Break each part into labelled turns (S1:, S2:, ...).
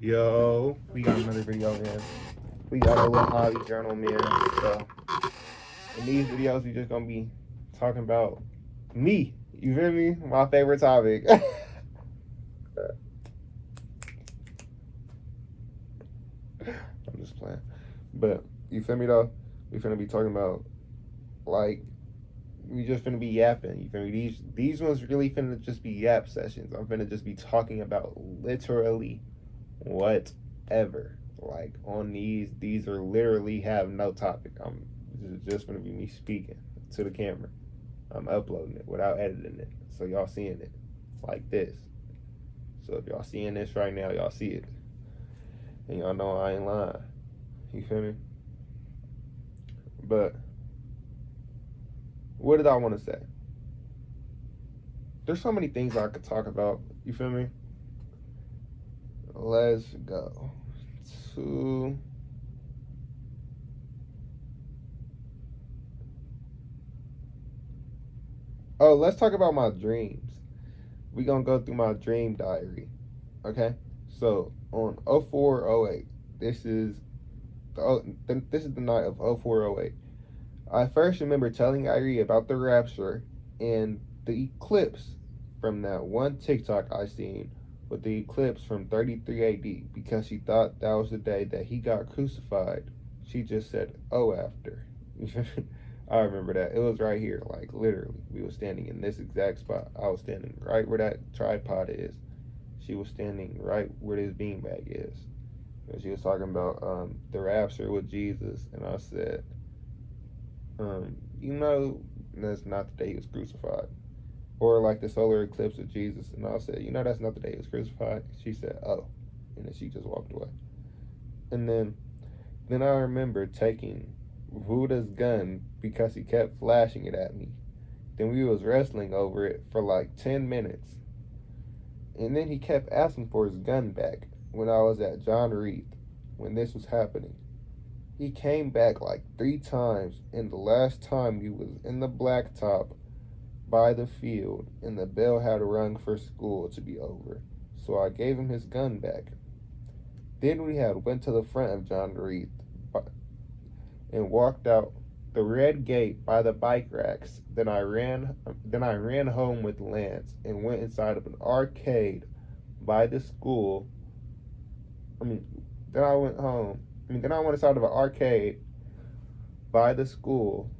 S1: Yo, we got another video, man. We got a little hobby journal, man. So, in these videos, we just gonna be talking about me. You feel me? My favorite topic. I'm just playing. But, you feel me, though? We finna be talking about, like, we just finna be yapping. You feel me? These ones really finna just be yap sessions. I'm finna just be talking about literally whatever. Like on these are literally have no topic. This is just gonna be me speaking to the camera. I'm uploading it without editing it, so y'all seeing it like this. So if y'all seeing this right now, y'all see it, and y'all know I ain't lying. You feel me? But what did I want to say? There's so many things I could talk about. You feel me? Let's go to let's talk about my dreams. We gonna go through my dream diary. Okay? So on 0408, this is this is the night of 0408. I first remember telling Irie about the rapture and the eclipse from that one TikTok I seen with the eclipse from 33 AD because she thought that was the day that he got crucified. She just said, "Oh," after. I remember that. It was right here, like literally. We were standing in this exact spot. I was standing right where that tripod is. She was standing right where this beanbag is. And she was talking about the rapture with Jesus, and I said, you know, that's not the day he was crucified. Or like the solar eclipse of Jesus, and I said, you know, that's not the day he was crucified. She said, oh, and then she just walked away. And then I remember taking Buddha's gun because he kept flashing it at me. Then we was wrestling over it for like 10 minutes. And then he kept asking for his gun back when I was at John Reed when this was happening. He came back like 3 times, and the last time we was in the blacktop by the field, and the bell had rung for school to be over. So I gave him his gun back. Then we had went to the front of John Reed and walked out the red gate by the bike racks. Then I ran home with Lance and went inside of an arcade by the school. Then I went home. Then I went inside of an arcade by the school.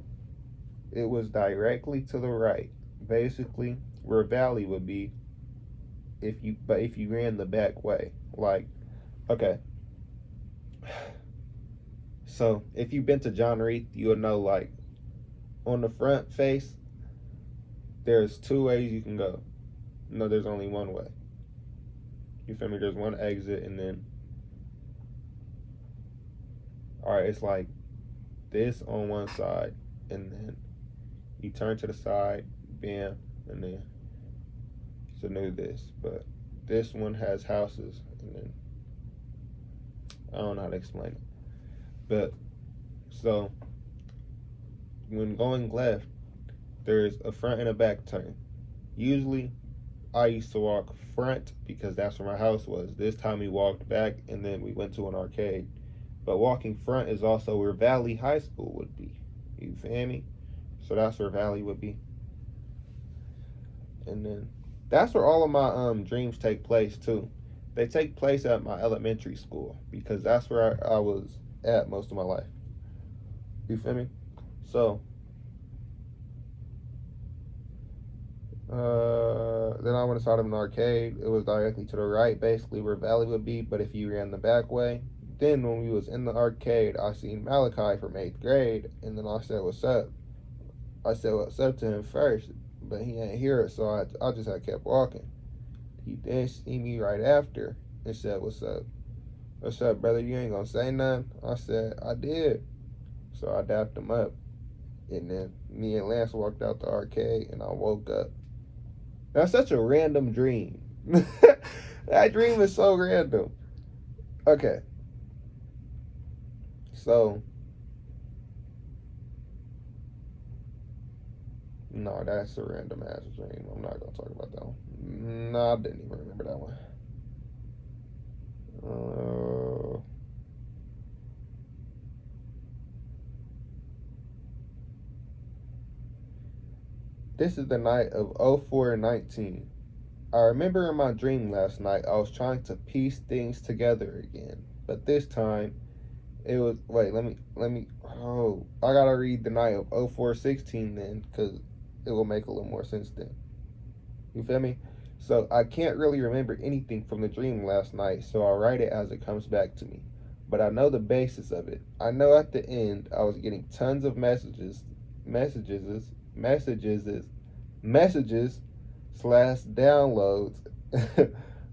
S1: It was directly to the right, basically where Valley would be if you ran the back way. Like, okay. So if you've been to John Reed, you'll know like on the front face, there's 2 ways you can go. No, there's only one way. You feel me? There's one exit, and then alright, it's like this on one side, and then you turn to the side, bam, and then it's a new this. But this one has houses, and then I don't know how to explain it. But so when going left, there's a front and a back turn. Usually I used to walk front because that's where my house was. This time we walked back, and then we went to an arcade. But walking front is also where Valley High School would be. You feel me? So that's where Valley would be. And then that's where all of my dreams take place too. They take place at my elementary school because that's where I was at most of my life. You feel me? So then I went inside of an arcade. It was directly to the right, basically where Valley would be. But if you ran the back way, then when we was in the arcade, I seen Malachi from 8th grade, and then I said, "What's up?" I said, "What's up?" to him first, but he ain't hear it, so I just had kept walking. He then see me right after and said, "What's up?" "What's up, brother? You ain't gonna say nothing?" I said, "I did." So I dapped him up, and then me and Lance walked out the arcade, and I woke up. That's such a random dream. That dream is so random. Okay. So, no, that's a random ass dream. I'm not gonna talk about that one. No, I didn't even remember that one. This is the night of 04/19. I remember in my dream last night I was trying to piece things together again. But this time it was wait, let me I gotta read the night of 04/16 then, because it will make a little more sense then. You feel me? So I can't really remember anything from the dream last night, so I'll write it as it comes back to me. But I know the basis of it. I know at the end I was getting tons of messages, messages, messages slash downloads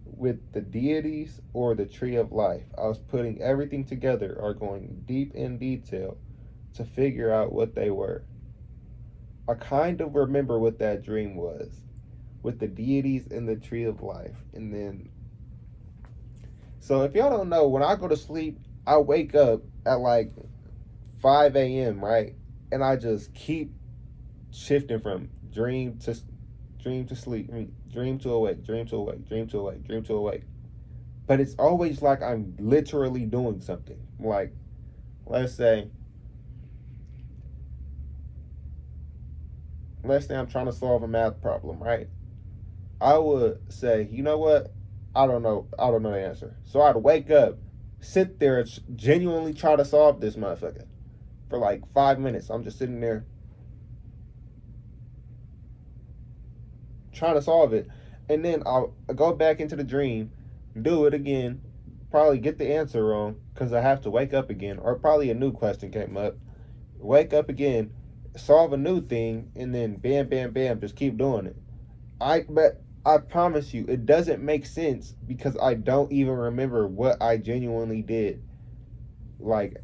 S1: with the deities or the tree of life. I was putting everything together or going deep in detail to figure out what they were. I kind of remember what that dream was with the deities and the tree of life. And then, so if y'all don't know, when I go to sleep, I wake up at like 5 a.m., right? And I just keep shifting from dream to sleep. I mean, dream to awake, dream to awake, dream to awake, dream to awake. But it's always like I'm literally doing something. Like, let's say I'm trying to solve a math problem, right? I would say, you know what? I don't know the answer. So I'd wake up, sit there, and genuinely try to solve this motherfucker for like 5 minutes. I'm just sitting there trying to solve it, and then I'll go back into the dream, do it again, probably get the answer wrong because I have to wake up again, or probably a new question came up, wake up again, solve a new thing, and then bam, bam, bam, just keep doing it. But I promise you, it doesn't make sense because I don't even remember what I genuinely did. Like,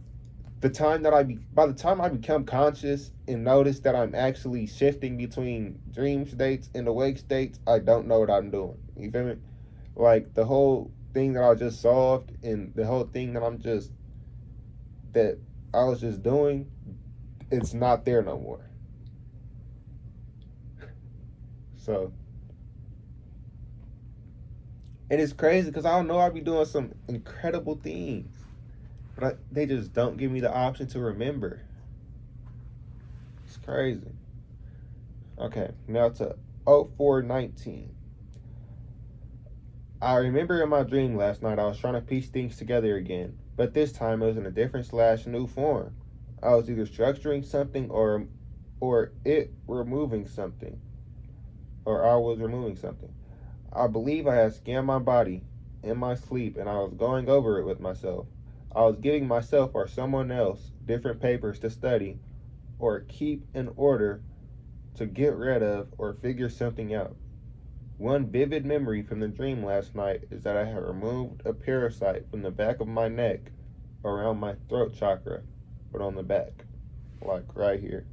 S1: by the time I become conscious and notice that I'm actually shifting between dream states and awake states, I don't know what I'm doing. You feel me? Like, the whole thing that I just solved and the whole thing that I was just doing, it's not there no more. So, and it's crazy because I don't know, I'll be doing some incredible things, but they just don't give me the option to remember. It's crazy. Okay, now to 04/19. I remember in my dream last night I was trying to piece things together again, but this time it was in a different slash new form. I was either structuring something or it removing something, or I was removing something. I believe I had scanned my body in my sleep and I was going over it with myself. I was giving myself or someone else different papers to study or keep in order to get rid of or figure something out. One vivid memory from the dream last night is that I had removed a parasite from the back of my neck around my throat chakra, but on the back, like right here.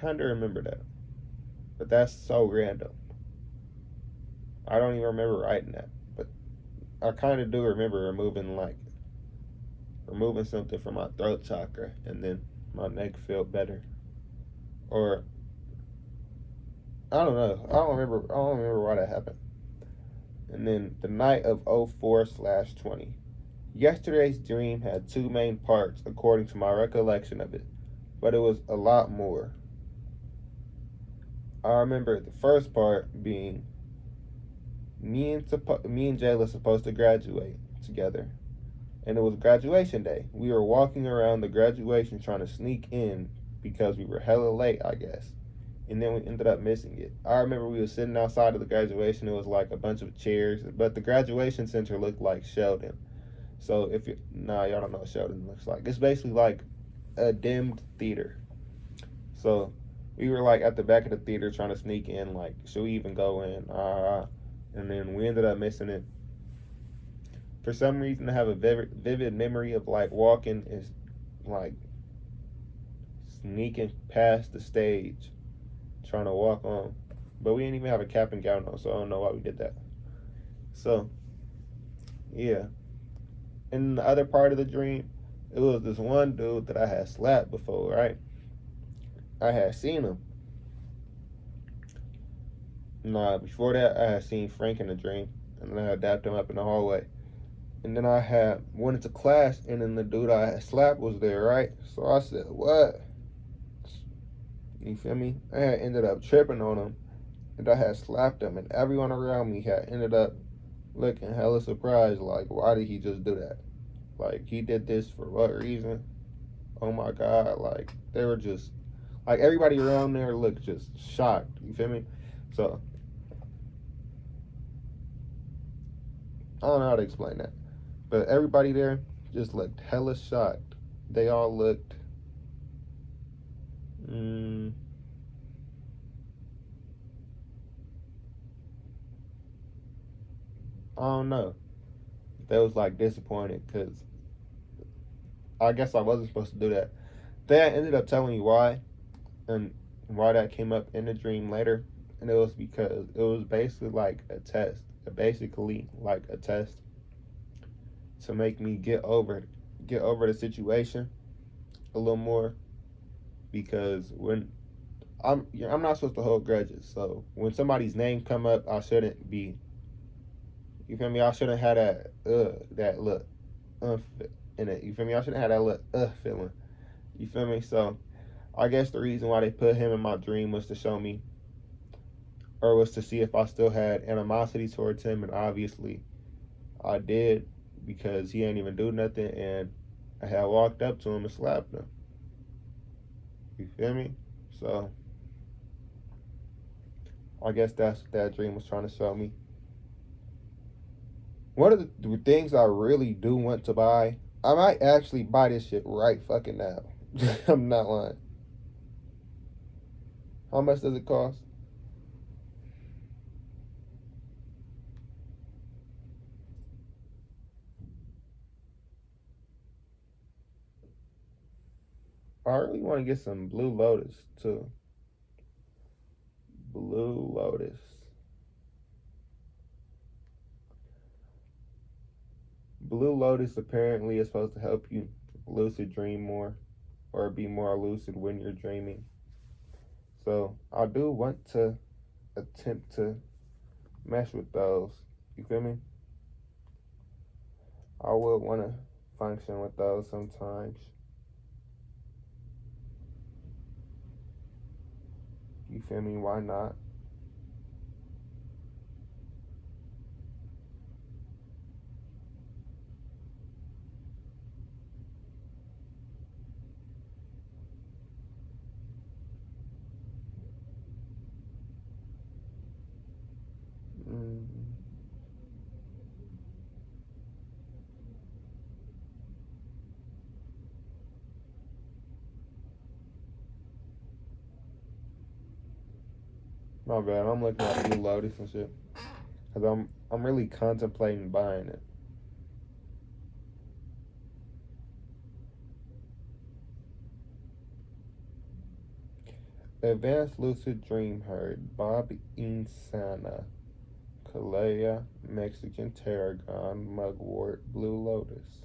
S1: Kinda remember that, but that's so random. I don't even remember writing that, but I kind of do remember removing something from my throat chakra, and then my neck felt better. Or I don't know. I don't remember why that happened. And then the night of 04/20. Yesterday's dream had two main parts according to my recollection of it, but it was a lot more. I remember the first part being me and Jayla supposed to graduate together, and it was graduation day. We were walking around the graduation trying to sneak in because we were hella late, I guess, and then we ended up missing it. I remember we were sitting outside of the graduation. It was like a bunch of chairs, but the graduation center looked like Sheldon. So y'all don't know what Sheldon looks like. It's basically like a dimmed theater. So we were like at the back of the theater trying to sneak in, like, should we even go in? And then we ended up missing it. For some reason, I have a vivid memory of like walking and like sneaking past the stage, trying to walk on. But we didn't even have a cap and gown on, so I don't know why we did that. So, yeah. In the other part of the dream, it was this one dude that I had slapped before, right? I had seen him. Nah, before that, I had seen Frank in a dream, and then I had dapped him up in the hallway. And then went into class, and then the dude I had slapped was there, right? So I said, what? You feel me? I had ended up tripping on him, and I had slapped him, and everyone around me had ended up looking hella surprised, like, why did he just do that? Like, he did this for what reason? Oh my God. Like, they were just, like, everybody around there looked just shocked. You feel me? So, I don't know how to explain that. But everybody there just looked hella shocked. They all looked, mm, I don't know. They was like disappointed because I guess I wasn't supposed to do that. They ended up telling me why and why that came up in the dream later. And it was because it was basically like a test. Basically like a test to make me get over the situation a little more, because when I'm not supposed to hold grudges. So when somebody's name come up, I shouldn't be, you feel me? I shouldn't have that look in it. You feel me? I shouldn't have that look feeling. You feel me? So I guess the reason why they put him in my dream was to show me, or was to see if I still had animosity towards him, and obviously I did, because he ain't even do nothing, and I had walked up to him and slapped him. You feel me? So I guess that's what that dream was trying to show me. One of the things I really do want to buy, I might actually buy this shit right fucking now. I'm not lying. How much does it cost? I really want to get some Blue Lotus too. Blue Lotus. Blue Lotus apparently is supposed to help you lucid dream more, or be more lucid when you're dreaming. So I do want to attempt to mess with those. You feel me? I would want to function with those sometimes. You feel me? Why not? Mm, my bad. I'm looking at Blue Lotus and shit, cause I'm really contemplating buying it. Advanced Lucid Dream Herd, Bob Insana, Kalea, Mexican Tarragon, Mugwort, Blue Lotus.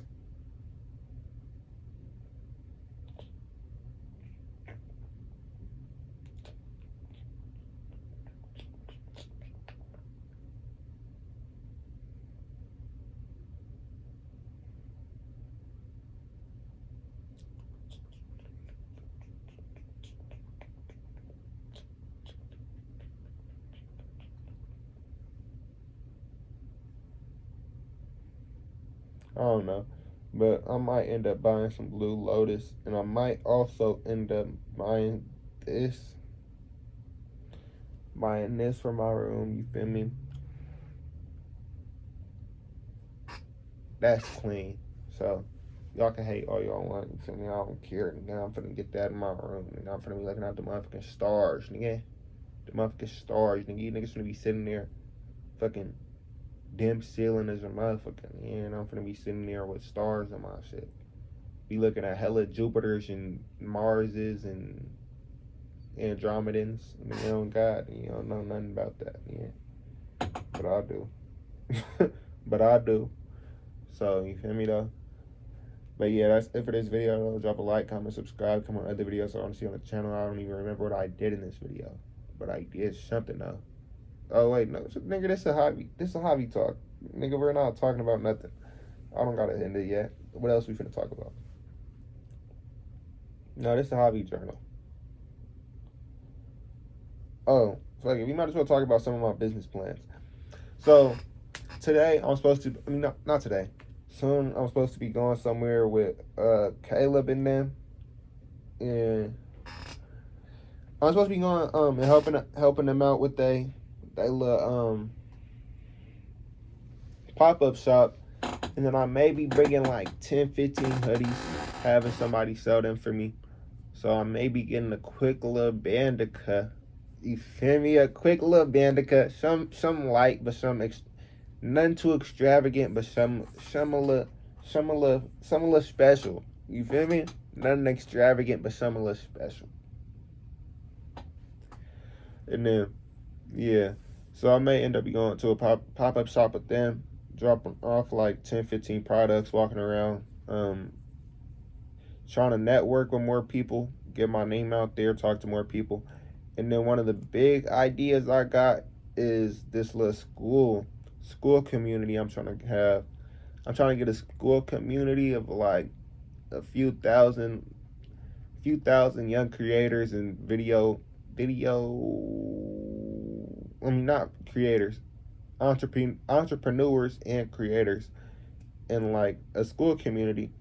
S1: I don't know. But I might end up buying some Blue Lotus, and I might also end up buying this. Buying this for my room, you feel me? That's clean. So y'all can hate all y'all want, you feel me? I don't care. Nigga, I'm finna get that in my room. Nigga, I'm finna be looking at the motherfucking stars, nigga. The motherfucking stars, nigga. You niggas finna be sitting there fucking dim ceiling as a motherfucker. Yeah, and I'm finna be sitting there with stars in my shit. Be looking at hella Jupiters and Marses and Andromedans. I mean, you don't got, you don't know nothing about that. Yeah, but I do. But I do. So, you feel me though? But yeah, that's it for this video. Drop a like, comment, subscribe, come on other videos I want to see on the channel. I don't even remember what I did in this video, but I did something though. Oh wait, no, nigga, this a hobby. This is a hobby talk, nigga. We're not talking about nothing. I don't gotta end it yet. What else we finna talk about? No, this is a hobby journal. Oh, fuck it. We might as well talk about some of my business plans. So today I'm supposed to. I mean, not today. Soon I'm supposed to be going somewhere with Caleb and them, and I'm supposed to be going and helping them out with they little pop up shop, and then I may be bringing like 10, 15 hoodies, having somebody sell them for me. So I may be getting a quick little bandicoot. You feel me? A quick little bandicoot. Some light, but nothing too extravagant, but some a little special. You feel me? Nothing extravagant, but some a little special. And then yeah, so I may end up going to a pop up shop with them, dropping off like 10, 15 products, walking around, trying to network with more people, get my name out there, talk to more people. And then one of the big ideas I got is this little school community I'm trying to have. I'm trying to get a school community of like a few thousand young creators and I mean not creators, entrepreneurs and creators in like a school community.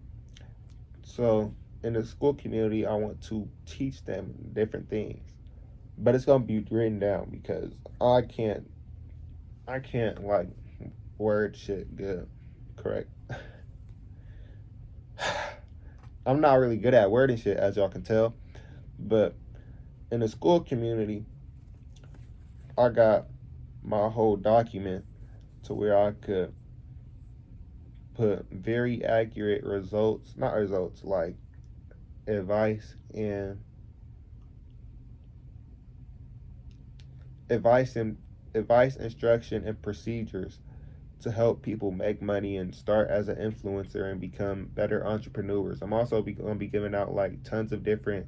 S1: So in the school community, I want to teach them different things, but it's gonna be written down because I can't like word shit good, correct? I'm not really good at wording shit, as y'all can tell, but in the school community, I got my whole document to where I could put very accurate results, not results, like advice and advice and advice, instruction, and procedures to help people make money and start as an influencer and become better entrepreneurs. I'm also going to be giving out like tons of different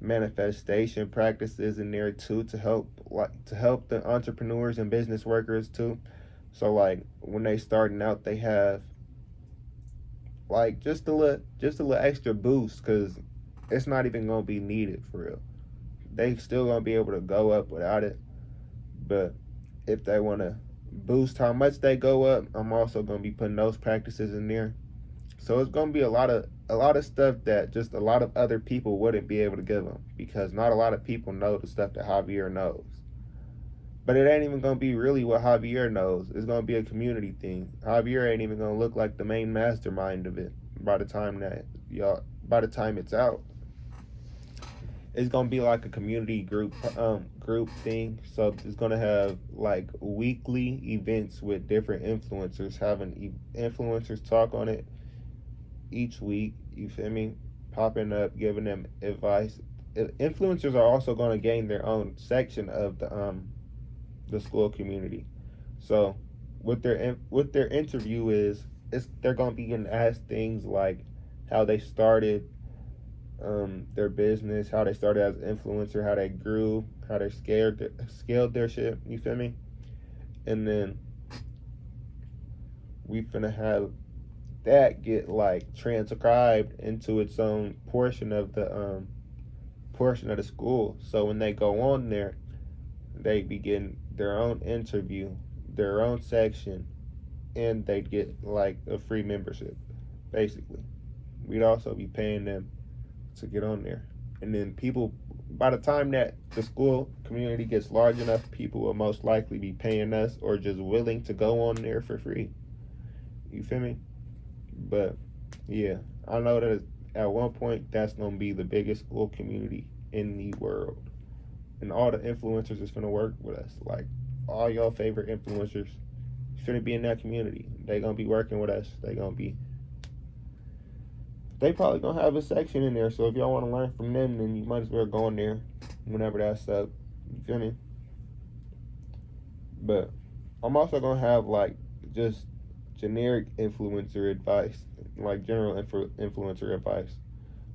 S1: manifestation practices in there too to help the entrepreneurs and business workers too. So like when they starting out, they have like just a little extra boost because it's not even gonna be needed for real. They still gonna be able to go up without it, but if they want to boost how much they go up, I'm also gonna be putting those practices in there. So it's gonna be a lot of stuff that just a lot of other people wouldn't be able to give them because not a lot of people know the stuff that Javier knows. But it ain't even gonna be really what Javier knows. It's gonna be a community thing. Javier ain't even gonna look like the main mastermind of it by the time it's out. It's gonna be like a community group thing. So it's gonna have like weekly events with different influencers having influencers talk on it each week. You feel me? Popping up, giving them advice. Influencers are also gonna gain their own section of the school community. So what their interview is they're gonna be getting asked things like how they started their business, how they started as an influencer, how they grew, how they scaled their shit. You feel me? And then we finna have that get like transcribed into its own portion of the school. So when they go on there, they begin their own interview, their own section, and they'd get like a free membership, basically. We'd also be paying them to get on there. And then people, by the time that the school community gets large enough, people will most likely be paying us or just willing to go on there for free. You feel me? But yeah, I know that at one point that's going to be the biggest school community in the world. And all the influencers is going to work with us. Like all your favorite influencers finna be in that community. They going to be working with us. They probably gonna have a section in there. So if y'all want to learn from them, then you might as well go in there whenever that's up. You feel me? But I'm also gonna have like just generic influencer advice, like general influencer advice.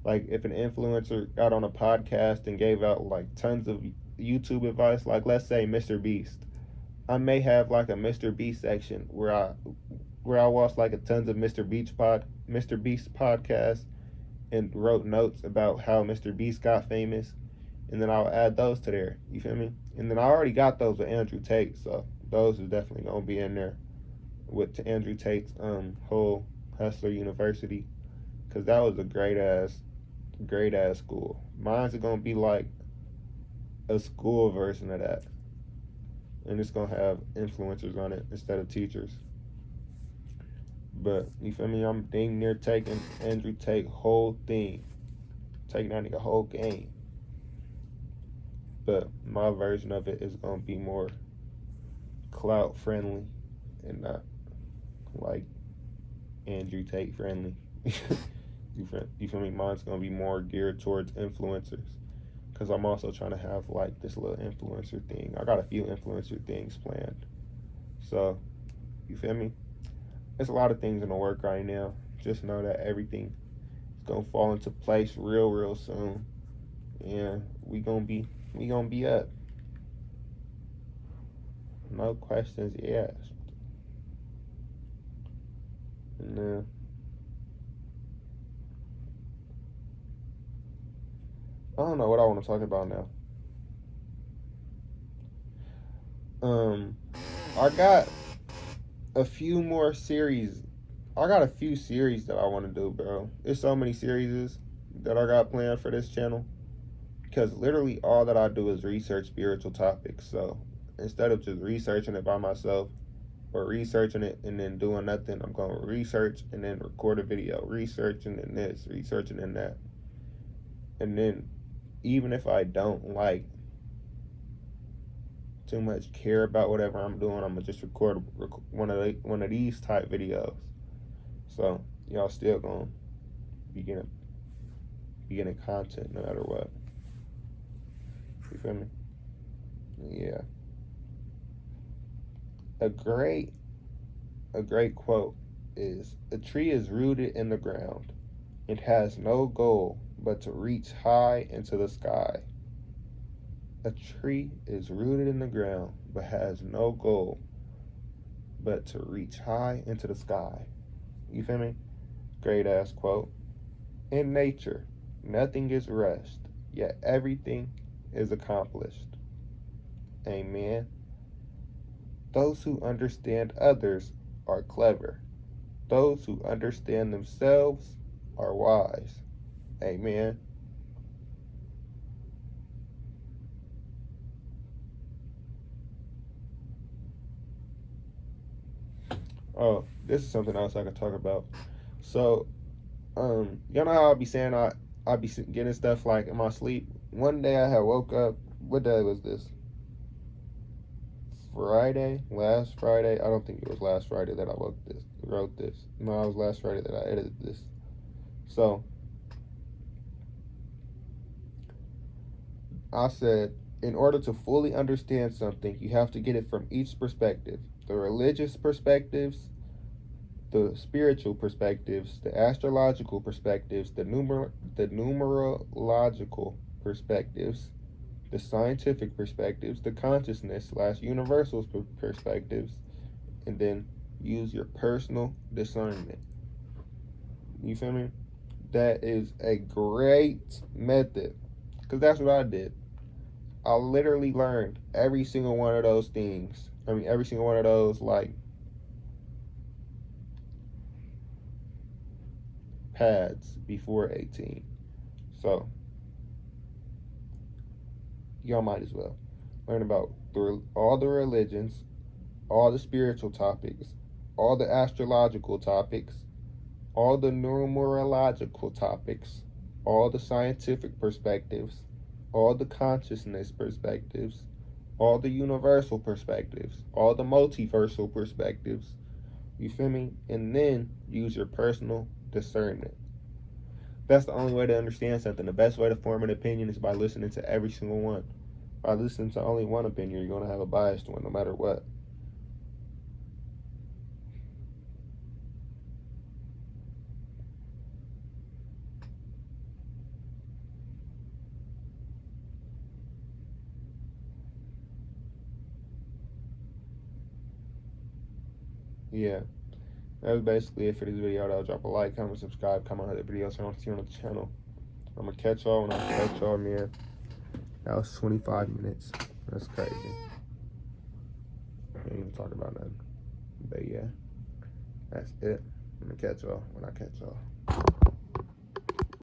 S1: Like if an influencer got on a podcast and gave out like tons of YouTube advice, like let's say Mr. Beast, I may have like a Mr. Beast section where I watched like a tons of Mr. Beast podcasts and wrote notes about how Mr. Beast got famous and then I'll add those to there. You feel me? And then I already got those with Andrew Tate, so those is definitely gonna be in there with Andrew Tate's whole Hustler University, because that was a great ass school. Mine's gonna be like a school version of that, and it's gonna have influencers on it instead of teachers. But you feel me? I'm dang near taking Andrew Tate whole thing, taking that nigga whole game. But my version of it is gonna be more clout friendly and not like Andrew Tate friendly. You feel me? Mine's gonna be more geared towards influencers, because I'm also trying to have like this little influencer thing. I got a few influencer things planned. So, you feel me? There's a lot of things in the work right now. Just know that everything is gonna fall into place real soon. And we gonna be up. No questions asked. And I don't know what I want to talk about now. I got a few more series. I got a few series that I want to do, bro. There's so many series that I got planned for this channel, because literally all that I do is research spiritual topics. So instead of just researching it by myself or researching it and then doing nothing, I'm going to research and then record a video, researching and this, researching and that. And then even if I don't like too much care about whatever I'm doing, I'm gonna just record one of these type videos. So y'all still gonna be getting content no matter what. You feel me? Yeah. A great quote is, "A tree is rooted in the ground. It has no goal but to reach high into the sky." A tree is rooted in the ground but has no goal but to reach high into the sky. You feel me? Great ass quote. In nature, nothing is rushed, yet everything is accomplished. Amen. Those who understand others are clever. Those who understand themselves are wise. Amen. Oh, this is something else I can talk about. So, you know how I be saying I be getting stuff like in my sleep. One day I had woke up. What day was this? Friday, last Friday. I don't think it was last Friday that I wrote this. No, it was last Friday that I edited this. So I said, in order to fully understand something, you have to get it from each perspective: the religious perspectives, the spiritual perspectives, the astrological perspectives, the numerological perspectives, the scientific perspectives, the consciousness / universal perspectives, and then use your personal discernment. You feel me? That is a great method, because that's what I did. I literally learned every single one of those things. I mean, every single one of those, like, paths before 18. So, y'all might as well learn about all the religions, all the spiritual topics, all the astrological topics, all the numerological topics, all the scientific perspectives, all the consciousness perspectives, all the universal perspectives, all the multiversal perspectives. You feel me? And then use your personal discernment. That's the only way to understand something. The best way to form an opinion is by listening to every single one. By listening to only one opinion, you're going to have a biased one no matter what. Yeah, that's basically it for this video. I'll drop a like, comment, subscribe, comment on other videos I want to see on the channel. I'm going to catch y'all when I catch y'all, man. That was 25 minutes. That's crazy. I ain't even talk about nothing. But yeah, that's it. I'm gonna catch y'all when I catch y'all.